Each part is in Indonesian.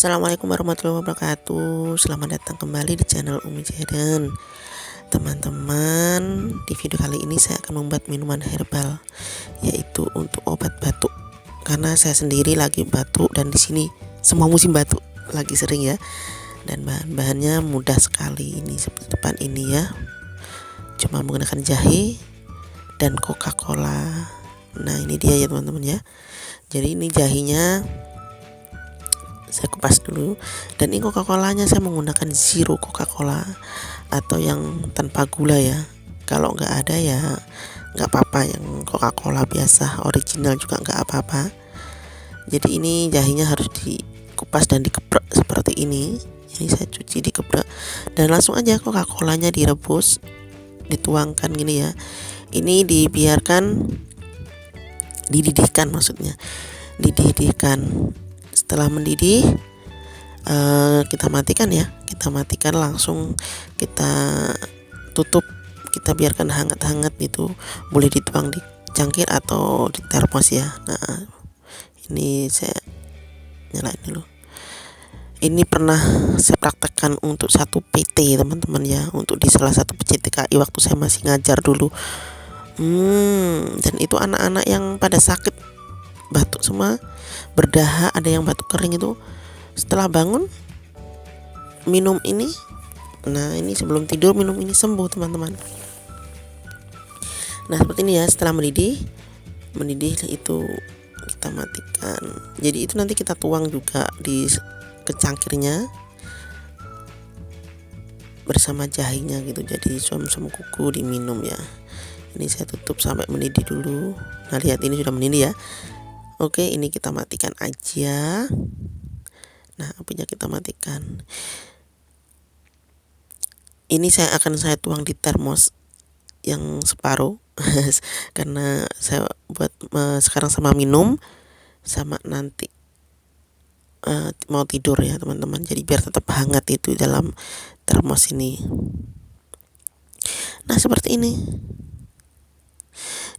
Assalamualaikum warahmatullahi wabarakatuh. Selamat datang kembali di channel Umi Jaden. Teman-teman, di video kali ini saya akan membuat minuman herbal, yaitu untuk obat batuk. Karena saya sendiri lagi batuk dan di sini semua musim batuk lagi sering ya. Dan bahan-bahannya mudah sekali, ini seperti depan ini ya. Cuma menggunakan jahe dan Coca-Cola. Nah, ini dia ya teman-teman ya. Jadi ini jahenya saya kupas dulu, dan ini Coca-Colanya saya menggunakan zero Coca-Cola atau yang tanpa gula ya. Kalau nggak ada ya nggak apa-apa, yang Coca-Cola biasa original juga nggak apa-apa. Jadi ini jahenya harus dikupas dan dikeprek seperti ini. Ini saya cuci, dikeprek, dan langsung aja Coca-Colanya direbus, dituangkan gini ya. Ini dididihkan, maksudnya dididihkan. Setelah mendidih kita matikan ya, langsung kita tutup, kita biarkan hangat-hangat. Itu boleh dituang di cangkir atau di termos ya. Nah, ini saya nyalain dulu. Ini pernah saya praktekkan untuk satu PT teman-teman ya, untuk di salah satu PJTKI waktu saya masih ngajar dulu. Dan itu anak-anak yang pada sakit batuk semua, berdahak, ada yang batuk kering, itu setelah bangun minum ini. Nah, ini sebelum tidur minum ini sembuh teman-teman. Nah, seperti ini ya. Setelah mendidih itu kita matikan. Jadi itu nanti kita tuang juga ke cangkirnya bersama jahenya gitu. Jadi suam-suam kuku diminum ya. Ini saya tutup sampai mendidih dulu. Nah, lihat ini sudah mendidih ya. Oke, ini kita matikan aja. Nah, apinya kita matikan. Ini saya tuang di termos yang separuh karena saya buat sekarang sama minum, sama nanti mau tidur ya teman-teman. Jadi biar tetap hangat itu dalam termos ini. Nah, seperti ini.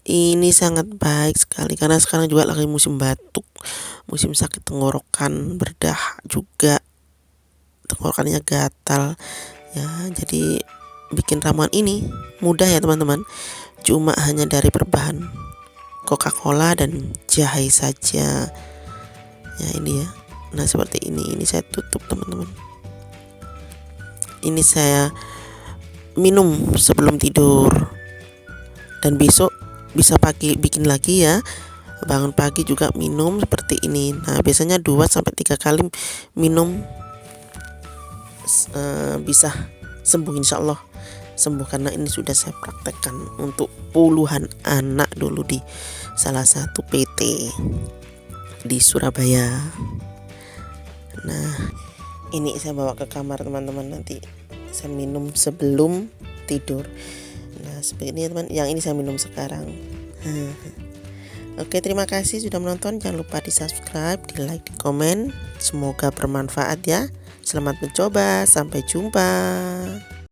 Ini sangat baik sekali karena sekarang juga lagi musim batuk, musim sakit tenggorokan, berdahak juga, tenggorokannya gatal ya. Jadi bikin ramuan ini mudah ya teman-teman, cuma hanya dari berbahan Coca-Cola dan jahe saja ya. Ini ya. Nah, seperti ini saya tutup teman-teman. Ini saya minum sebelum tidur, dan besok bisa pagi bikin lagi ya. Bangun pagi juga minum seperti ini. Nah, biasanya 2-3 kali minum bisa sembuh, insya Allah sembuh, karena ini sudah saya praktekkan untuk puluhan anak dulu di salah satu PT di Surabaya. Nah, ini saya bawa ke kamar teman-teman, nanti saya minum sebelum tidur. Nah, seperti ini teman, yang ini saya minum sekarang. Oke, terima kasih sudah menonton. Jangan lupa di subscribe, di like, di komen. Semoga bermanfaat ya. Selamat mencoba, sampai jumpa.